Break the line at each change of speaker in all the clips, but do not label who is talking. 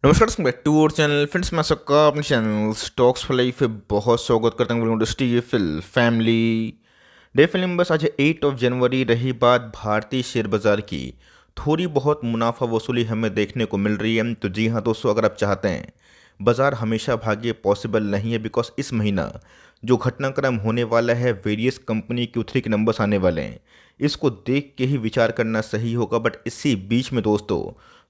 नमस्कार back to our channel friends. मैं सबका अपने चैनल स्टॉक्स फॉर लाइफ पे बहुत स्वागत करता हूँ। इंडस्ट्री फिल फैमिली डे फिल्म बस आज 8 जनवरी। रही बात भारतीय शेयर बाजार की, थोड़ी बहुत मुनाफा वसूली हमें देखने को मिल रही है। तो जी हाँ दोस्तों, अगर आप चाहते हैं बाजार हमेशा भाग्य पॉसिबल नहीं है, बिकॉज इस महीना जो घटनाक्रम होने वाला है, वेरियस कंपनी Q3 के नंबर्स आने वाले हैं, इसको देख के ही विचार करना सही होगा। बट इसी बीच में दोस्तों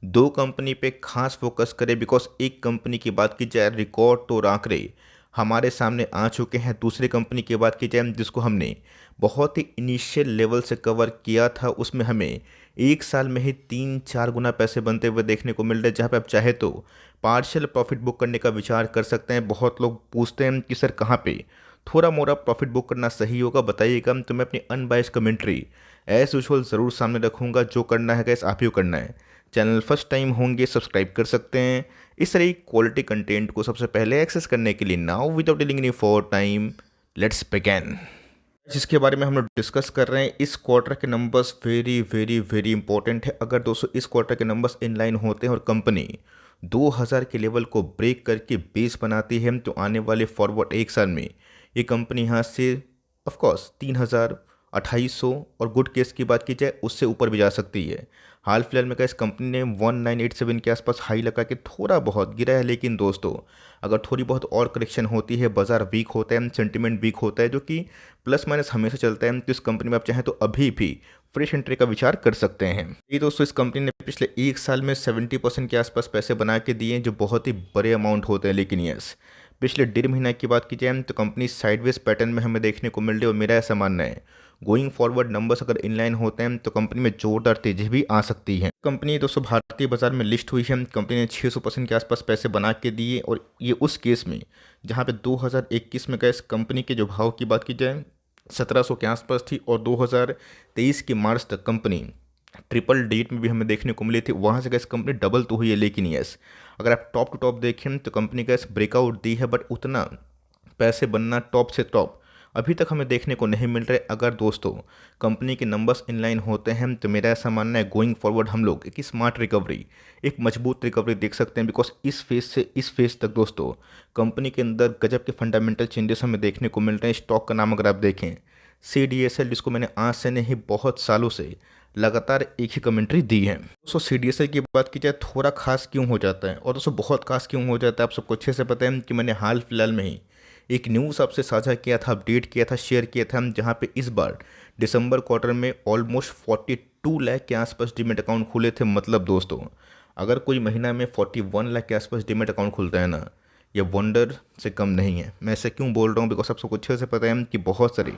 दो कंपनी पे खास फोकस करें, बिकॉज एक कंपनी की बात की जाए, रिकॉर्ड तो आंकड़े हमारे सामने आ चुके हैं। दूसरी कंपनी की बात की जाए जिसको हमने बहुत ही इनिशियल लेवल से कवर किया था, उसमें हमें एक साल में ही 3-4 गुना पैसे बनते हुए देखने को मिल रहे हैं, जहाँ पे आप चाहे तो पार्शियल प्रॉफिट बुक करने का विचार कर सकते हैं। बहुत लोग पूछते हैं कि सर कहाँ पे थोड़ा मोड़ा प्रॉफिट बुक करना सही होगा, बताइएगा। तो मैं अपनी अनबाइस्ड कमेंट्री एज यूजुअल ज़रूर सामने रखूँगा। जो करना है गैस आप ही को करना है। चैनल फर्स्ट टाइम होंगे सब्सक्राइब कर सकते हैं इस तरह की क्वालिटी कंटेंट को सबसे पहले एक्सेस करने के लिए। Now without dealing any for time, let's begin. जिसके बारे में हम लोग डिस्कस कर रहे हैं, इस क्वार्टर के numbers very very very important है। अगर दोस्तों इस क्वार्टर के नंबर्स इनलाइन होते हैं और कंपनी 2000 के लेवल को ब्रेक करके बेस बनाती है, तो आने वाले फॉरवर्ड एक साल में ये कंपनी यहाँ से ऑफकोर्स 3000, 2800 और गुड केस की बात की जाए उससे ऊपर भी जा सकती है। हाल फिलहाल में क्या इस कंपनी ने 1987 के आसपास हाई लगा के थोड़ा बहुत गिरा है, लेकिन दोस्तों अगर थोड़ी बहुत और करेक्शन होती है, बाजार वीक होता है, सेंटिमेंट वीक होता है, जो कि प्लस माइनस हमेशा चलता है, तो इस कंपनी में आप चाहें तो अभी भी फ्रेश एंट्री का विचार कर सकते हैं। ये दोस्तों इस कंपनी ने पिछले एक साल में 70% के आसपास पैसे बना के दिए हैं, जो बहुत ही बड़े अमाउंट होते हैं। लेकिन यस, पिछले 1.5 महीना की बात की जाए तो कंपनी साइडवेज पैटर्न में हमें देखने को मिल रही है, और मेरा ऐसा मानना है गोइंग फॉरवर्ड नंबर्स अगर इनलाइन होते हैं तो कंपनी में जोरदार तेजी भी आ सकती है। कंपनी दोस्तों भारतीय बाजार में लिस्ट हुई है, कंपनी ने 600% के आसपास पैसे बना के दिए, और ये उस केस में जहाँ पे 2021 में गए इस कंपनी के जो भाव की बात की जाए 1700 के आसपास थी, और 2023 के मार्च तक कंपनी ट्रिपल डेट में भी हमें देखने को मिली थी। वहाँ से गैस कंपनी डबल तो हुई है, लेकिन यस अगर आप टॉप टू टॉप देखें तो कंपनी गैस ब्रेकआउट दी है, बट उतना पैसे बनना टॉप से टॉप अभी तक हमें देखने को नहीं मिल रहे। अगर दोस्तों कंपनी के नंबर्स इनलाइन होते हैं तो मेरा ऐसा मानना है गोइंग फॉरवर्ड हम लोग एक स्मार्ट रिकवरी, एक मजबूत रिकवरी देख सकते हैं, बिकॉज इस फेज से इस फेज तक दोस्तों कंपनी के अंदर गजब के फंडामेंटल चेंजेस हमें देखने को मिल रहे हैं। स्टॉक का नाम अगर आप देखें CDSL, जिसको मैंने आज से नहीं बहुत सालों से लगातार एक ही कमेंट्री दी है। दोस्तों CDSL की बात की जाए थोड़ा खास क्यों हो जाता है, और दोस्तों बहुत खास क्यों हो जाता है, आप सबको अच्छे से पता है कि मैंने हाल फिलहाल में ही एक न्यूज़ आपसे साझा किया था, अपडेट किया था, शेयर किया था, जहाँ पे इस बार दिसंबर क्वार्टर में ऑलमोस्ट 42 लाख के आसपास डीमेट अकाउंट खुले थे। मतलब दोस्तों अगर कोई महीना में 41 लाख के आसपास डीमेट अकाउंट खुलता है ना, ये वंडर से कम नहीं है। मैं ऐसे क्यों बोल रहा हूँ, बिकॉज आप सबको अच्छे से पता है कि बहुत सारे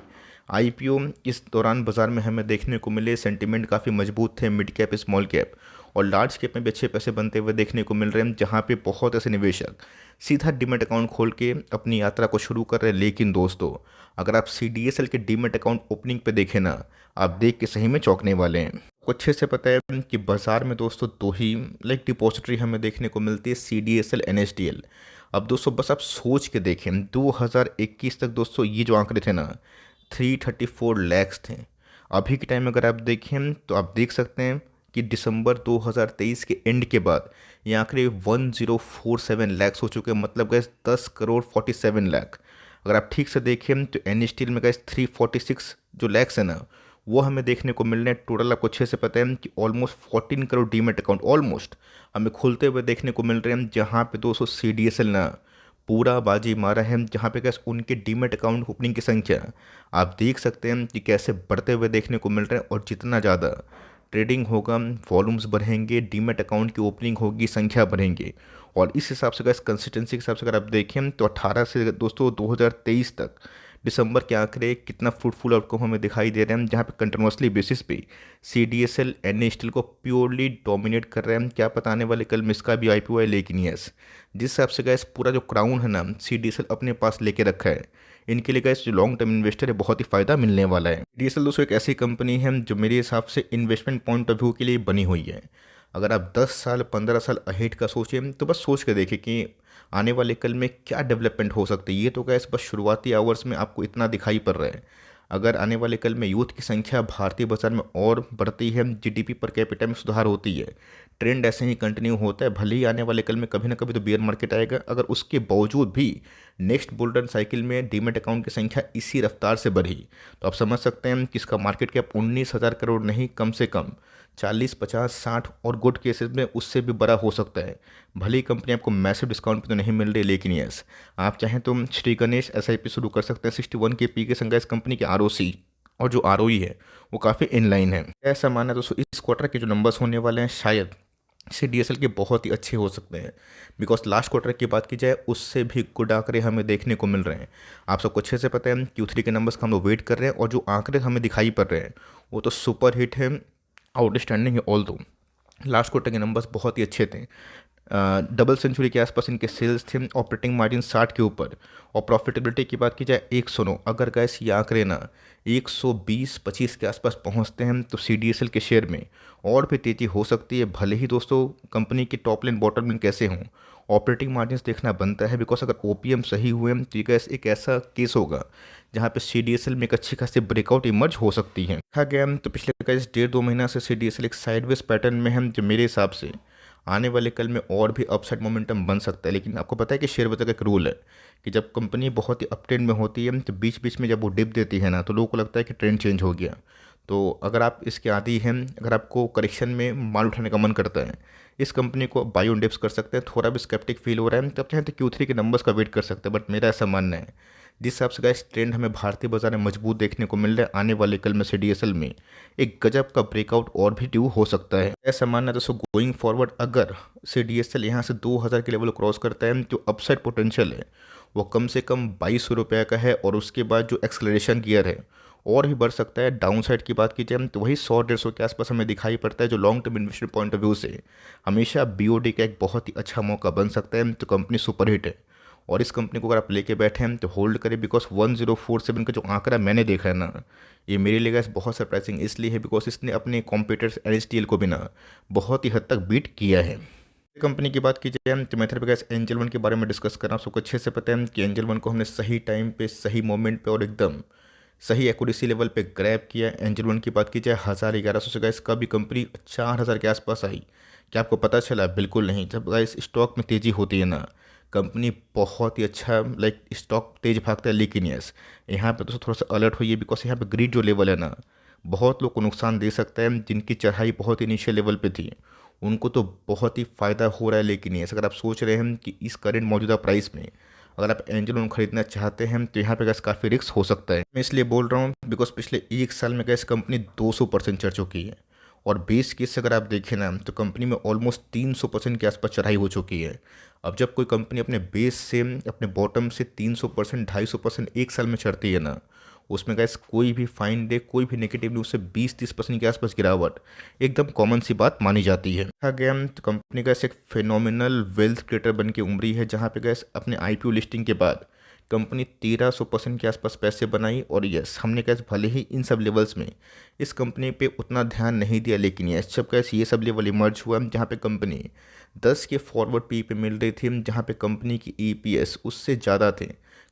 IPO इस दौरान बाजार में हमें देखने को मिले। सेंटिमेंट काफ़ी मजबूत थे, मिड कैप, स्मॉल कैप और लार्ज कैप में भी अच्छे पैसे बनते हुए देखने को मिल रहे हैं, जहाँ पे बहुत ऐसे निवेशक सीधा डीमेट अकाउंट खोल के अपनी यात्रा को शुरू कर रहे हैं। लेकिन दोस्तों अगर आप CDSL के डीमेट अकाउंट ओपनिंग पे देखें ना, आप देख के सही में चौंकने वाले हैं। आपको अच्छे से पता है कि बाजार में दोस्तों दो ही डिपॉजिटरी हमें देखने को मिलती है, CDSL, NSDL। अब दोस्तों बस आप सोच के देखें 2021 तक दोस्तों ये जो आंकड़े थे ना 334 लैक्स थे। अभी के टाइम में अगर आप देखें तो आप देख सकते हैं कि दिसंबर 2023 के एंड के बाद ये आंकड़े 1047 लैक्स हो चुके हैं। मतलब गैस 10 करोड़ 47 लाख। अगर आप ठीक से देखें तो एन स्टील में गैस 346 जो लैक्स है ना, वो हमें देखने को मिल रहे हैं। टोटल आपको अच्छे से पता है कि almost 14 crore demat account almost हमें खुलते हुए देखने को मिल रहे हैं, जहाँ पे 200 CDSL ना पूरा बाजी मारा है, जहाँ पे कैसे उनके डीमेट अकाउंट ओपनिंग की संख्या आप देख सकते हैं कि कैसे बढ़ते हुए देखने को मिल रहे हैं। और जितना ज़्यादा ट्रेडिंग होगा, वॉल्यूम्स बढ़ेंगे, डीमेट अकाउंट की ओपनिंग होगी, संख्या बढ़ेंगे। और इस हिसाब से गैस कंसिस्टेंसी के हिसाब से अगर आप देखें तो 18 से दोस्तों 2023 तक दिसंबर के आंकड़े कितना फ्रूटफुल आउटकम हमें दिखाई दे रहे हैं, जहाँ पे कंटिन्यूसली बेसिस पे CDSL, NSTL को प्योरली डोमिनेट कर रहे हैं। क्या पता आने वाले कल में इसका भी IPO है, लेकिन यस जिस हिसाब से गैस पूरा जो क्राउन है ना CDSL अपने पास लेके रखा है, इनके लिए गैस जो लॉन्ग टर्म इन्वेस्टर है बहुत ही फ़ायदा मिलने वाला है। CDSL दोस्तों एक ऐसी कंपनी है जो मेरे हिसाब से इन्वेस्टमेंट पॉइंट ऑफ व्यू के लिए बनी हुई है। अगर आप 10 साल 15 साल अहेड का सोचें तो बस सोच के देखें कि आने वाले कल में क्या डेवलपमेंट हो सकती है। ये तो गैस बस शुरुआती आवर्स में आपको इतना दिखाई पड़ रहा है। अगर आने वाले कल में यूथ की संख्या भारतीय बाजार में और बढ़ती है, जीडीपी पर कैपिटा में सुधार होती है, ट्रेंड ऐसे ही कंटिन्यू होता है, भले ही आने वाले कल में कभी ना कभी तो बियर मार्केट आएगा, अगर उसके बावजूद भी नेक्स्ट बुल रन साइकिल में डीमेट अकाउंट की संख्या इसी रफ्तार से बढ़ी, तो आप समझ सकते हैं कि इसका मार्केट कैप 19,000 करोड़ नहीं, कम से कम 40, 50, 60 और गुड केसेस में उससे भी बड़ा हो सकता है। भले ही कंपनी आपको मैसिव डिस्काउंट पे तो नहीं मिल रही, लेकिन यस, आप चाहें तो श्री गणेश एसआईपी शुरू कर सकते हैं 61 के पी के संग। इस कंपनी के आरओसी और जो आरओई है वो काफ़ी इनलाइन है। ऐसा मानना है दोस्तों, इस क्वार्टर के जो नंबर्स होने वाले हैं शायद सी डी एस एल के बहुत ही अच्छे हो सकते हैं, बिकॉज लास्ट क्वार्टर की बात की जाए उससे भी गुड आंकड़े हमें देखने को मिल रहे हैं। आप सबको अच्छे से पता है Q3 के नंबर्स का हम लोग वेट कर रहे हैं, और जो आंकड़े हमें दिखाई पड़ रहे हैं वो तो सुपर हिट है, आउटस्टैंडिंग है। ऑल दो लास्ट क्वार्टर के नंबर्स बहुत ही अच्छे थे, डबल सेंचुरी के आसपास इनके सेल्स थे, ऑपरेटिंग मार्जिन 60 के ऊपर, और प्रॉफिटेबिलिटी की बात की जाए 109। अगर गैस ये आंकड़े ना 120-25 के आसपास पहुंचते हैं तो CDSL के शेयर में और भी तेज़ी हो सकती है। भले ही दोस्तों कंपनी की टॉप लाइन बॉटम लाइन कैसे हों, ऑपरेटिंग मार्जिन देखना बनता है, बिकॉज अगर OPM सही हुए तो ये गैस एक ऐसा केस होगा जहाँ पे CDSL में एक अच्छी खासी ब्रेकआउट इमर्ज हो सकती है। देखा गया तो पिछले गैस 1.5-2 महीना से CDSL एक साइडवेज पैटर्न में है, जो मेरे हिसाब से आने वाले कल में और भी अपसाइड मोमेंटम बन सकता है। लेकिन आपको पता है कि शेयर बाजार का एक रूल है कि जब कंपनी बहुत ही अप ट्रेंड में होती है तो बीच बीच में जब वो डिप देती है ना, तो लोगों को लगता है कि ट्रेंड चेंज हो गया। तो अगर आप इसके आदी हैं, अगर आपको करेक्शन में माल उठाने का मन करता है, इस कंपनी को बाई ऑन डिप्स कर सकते हैं। थोड़ा भी स्केप्टिक फील हो रहा है तब चाहे तो Q3 के नंबर्स का वेट कर सकते हैं, बट मेरा ऐसा मानना है जिस हिसाब से गाइस ट्रेंड हमें भारतीय बाजार में मजबूत देखने को मिल रहा है, आने वाले कल में CDSL में एक गजब का ब्रेकआउट और भी ड्यू हो सकता है। ऐसा मानना है दोस्तों, गोइंग फॉरवर्ड अगर CDSL यहाँ से 2000 के लेवल क्रॉस करता है, जो अपसाइड पोटेंशियल है वो कम से कम 2200 रुपये का है, और उसके बाद जो एक्सलरेशन गियर है और भी बढ़ सकता है। डाउन साइड की बात की जाए तो वही 100-150 के आसपास हमें दिखाई पड़ता है, जो long term investment point of view से हमेशा BOD का एक बहुत ही अच्छा मौका बन सकता है। तो कंपनी सुपरहिट है, और इस कंपनी को अगर आप लेके बैठे हैं तो होल्ड करें, बिकॉज 1047 का जो आंकड़ा मैंने देखा है ना, ये मेरे लिए guys बहुत सरप्राइजिंग इसलिए है बिकॉज इसने अपने कॉम्पिटिटर्स NSTL को भी ना बहुत ही हद तक बीट किया है। कंपनी की बात की जाए तो मैं गैस एंजल वन के बारे में डिस्कस कर रहा हूँ। सबको अच्छे से पता है कि एंजल वन को हमने सही टाइम पे, सही मोमेंट पे और एकदम सही एक्यूरेसी लेवल पे ग्रैब किया। एंजल वन की बात की जाए 1100 से गैस कभी कंपनी 4000 के आसपास आई, क्या आपको पता चला? बिल्कुल नहीं। जब गैस स्टॉक में तेज़ी होती है ना, कंपनी बहुत ही अच्छा स्टॉक तेज भागता है। लेकिन यस, यहाँ पे तो थोड़ा सा अलर्ट होइए, बिकॉज यहाँ पे ग्रीड जो लेवल है ना, बहुत लोग को नुकसान दे सकता है। जिनकी चढ़ाई बहुत इनिशियल लेवल पे थी उनको तो बहुत ही फ़ायदा हो रहा है। लेकिन यस, अगर आप सोच रहे हैं कि इस करंट मौजूदा प्राइस में अगर आप एंजल लोन खरीदना चाहते हैं तो यहाँ पे गैस काफ़ी रिस्क हो सकता है। मैं इसलिए बोल रहा हूँ बिकॉज पिछले एक साल में गैस कंपनी 200% चढ़ चुकी है, और बेस केस अगर आप देखें ना तो कंपनी में ऑलमोस्ट 300% के आसपास चढ़ाई हो चुकी है। अब जब कोई कंपनी अपने बेस से, अपने बॉटम से 300%, 250% एक साल में चढ़ती है ना, उसमें गैस कोई भी फाइन डे, कोई भी नेगेटिव न्यूज़ से 20-30% के आसपास गिरावट एकदम कॉमन सी बात मानी जाती है। देखा गया तो कंपनी गैस एक फिनोमिनल वेल्थ क्रिएटर बन के उमरी है, जहाँ पे गैस अपने IPO लिस्टिंग के बाद कंपनी 1300% के आसपास पैसे बनाई। और यस, हमने गैस भले ही इन सब लेवल्स में इस कंपनी पे उतना ध्यान नहीं दिया, लेकिन यस जब गैस ये सब लेवल इमर्ज हुआ जहाँ पे कंपनी 10 के फॉरवर्ड पी पे मिल रही थी, जहाँ पे कंपनी की EPS उससे ज़्यादा थे,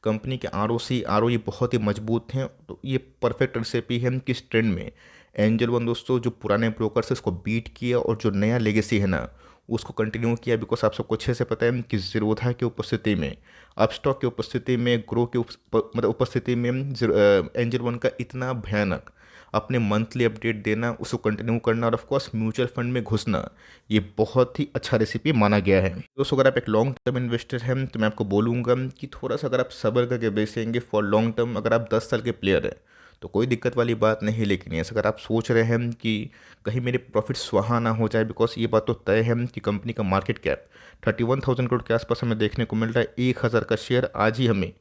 कंपनी के ROC ROE बहुत ही मजबूत थे। तो ये परफेक्ट रेसिपी है कि इस ट्रेंड में एंजल वन दोस्तों जो पुराने ब्रोकर्स है उसको बीट किया, और जो नया लेगेसी है ना उसको कंटिन्यू किया। बिकॉज आप सबको अच्छे से पता है कि जीरोधा की उपस्थिति में, अपस्टॉक की उपस्थिति में, ग्रो की मतलब उपस्थिति में एंजल वन का इतना भयानक अपने मंथली अपडेट देना, उसको कंटिन्यू करना, और ऑफकोर्स म्यूचुअल फंड में घुसना, ये बहुत ही अच्छा रेसिपी माना गया है। दोस्तों अगर आप एक लॉन्ग टर्म इन्वेस्टर हैं तो मैं आपको बोलूँगा कि थोड़ा सा अगर आप सब्र करके बेचेंगे फॉर लॉन्ग टर्म, अगर आप 10 साल के प्लेयर हैं तो कोई दिक्कत वाली बात नहीं। लेकिन यस, अगर आप सोच रहे हैं कि कहीं मेरे प्रॉफिट सुहा ना हो जाए, बिकॉज ये बात तो तय है कि कंपनी का मार्केट कैप 31,000 करोड़ के आसपास हमें देखने को मिल रहा है। 1000 का शेयर आज ही हमें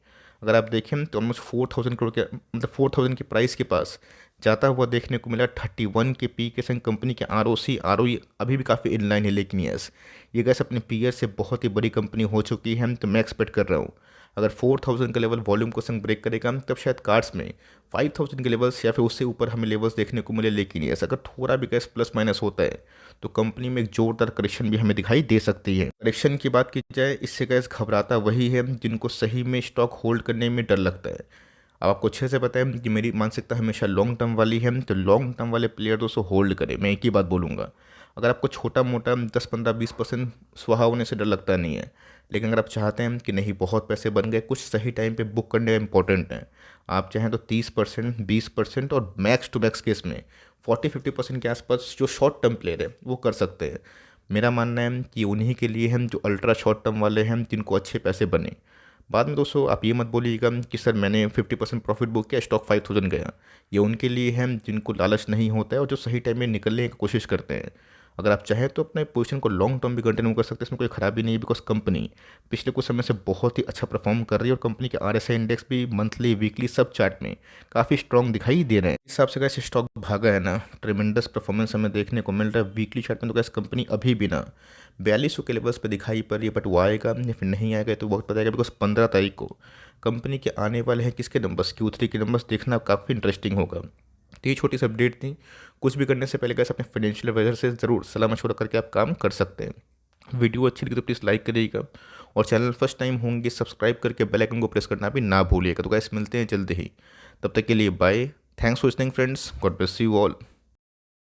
अगर आप देखें तो ऑलमोस्ट 4000 करोड़ के, मतलब 4000 की प्राइस के पास जाता हुआ देखने को मिला। 31 के पी के संग कंपनी के ROC ROE अभी भी काफ़ी इनलाइन है। लेकिन यस, ये गैस अपने पीयर से बहुत ही बड़ी कंपनी हो चुकी है। तो मैं एक्सपेक्ट कर रहा हूँ अगर 4000 का लेवल वॉल्यूम को संग ब्रेक करेगा तब शायद कार्ड्स में 5000 के लेवल्स या फिर उससे ऊपर हमें लेवल्स देखने को मिले। लेकिन यस, अगर थोड़ा भी गैस प्लस माइनस होता है तो कंपनी में एक जोरदार करेक्शन भी हमें दिखाई दे सकती है। करेक्शन की बात की जाए, इससे गैस घबराता वही है जिनको सही में स्टॉक होल्ड करने में डर लगता है। अब आपको अच्छे से पता है कि मेरी मानसिकता हमेशा लॉन्ग टर्म वाली है, तो लॉन्ग टर्म वाले प्लेयर दोस्तों होल्ड करें। मैं एक ही बात बोलूँगा, अगर आपको छोटा मोटा 10-15-20% स्वाहा होने से डर लगता नहीं है, लेकिन अगर आप चाहते हैं कि नहीं बहुत पैसे बन गए, कुछ सही टाइम पे बुक करने इंपॉर्टेंट है, आप चाहें तो 30%, 20% और मैक्स टू मैक्स केस में 40-50% के आसपास जो शॉर्ट टर्म प्लेयर है वो कर सकते हैं। मेरा मानना है कि उन्हीं के लिए हम जो अल्ट्रा शॉर्ट टर्म वाले हैं जिनको अच्छे पैसे बने। बाद में दोस्तों आप ये मत बोलिएगा कि सर मैंने 50% प्रॉफिट बुक किया, स्टॉक 5000 गया। ये उनके लिए है जिनको लालच नहीं होता है और जो सही टाइम में निकलने की कोशिश करते हैं। अगर आप चाहें तो अपने पोजीशन को लॉन्ग टर्म भी कंटिन्यू कर सकते हैं, इसमें कोई खराबी नहीं है, बिकॉज कंपनी पिछले कुछ समय से बहुत ही अच्छा परफॉर्म कर रही है और कंपनी के RSI इंडेक्स भी मंथली वीकली सब चार्ट में काफ़ी स्ट्रॉन्ग दिखाई दे रहे हैं। इस हिसाब से कैसे स्टॉक भागा है ना, ट्रिमेंडस परफॉर्मेंस हमें देखने को मिल रहा है वीकली चार्ट में। तो कैसे कंपनी अभी भी ना 4200 के लेवल्स पे दिखाई पड़ रही है, बट वो आएगा या फिर नहीं आएगा तो बहुत पता है, बिकॉज 15 तारीख को कंपनी के आने वाले हैं किसके नंबर्स, Q3 के नंबर्स देखना काफ़ी इंटरेस्टिंग होगा। तो ये छोटी सी अपडेट थी। कुछ भी करने से पहले कैसे अपने फाइनेंशियल एडवाइजर से ज़रूर सलाह मशवरा करके आप काम कर सकते हैं। वीडियो अच्छी लगी तो प्लीज़ लाइक करिएगा और चैनल फर्स्ट टाइम होंगे सब्सक्राइब करके बेल आइकन को प्रेस करना भी ना भूलिएगा। तो गाइस मिलते हैं जल्दी ही, तब तक के लिए bye. Thanks for listening friends, God bless you all.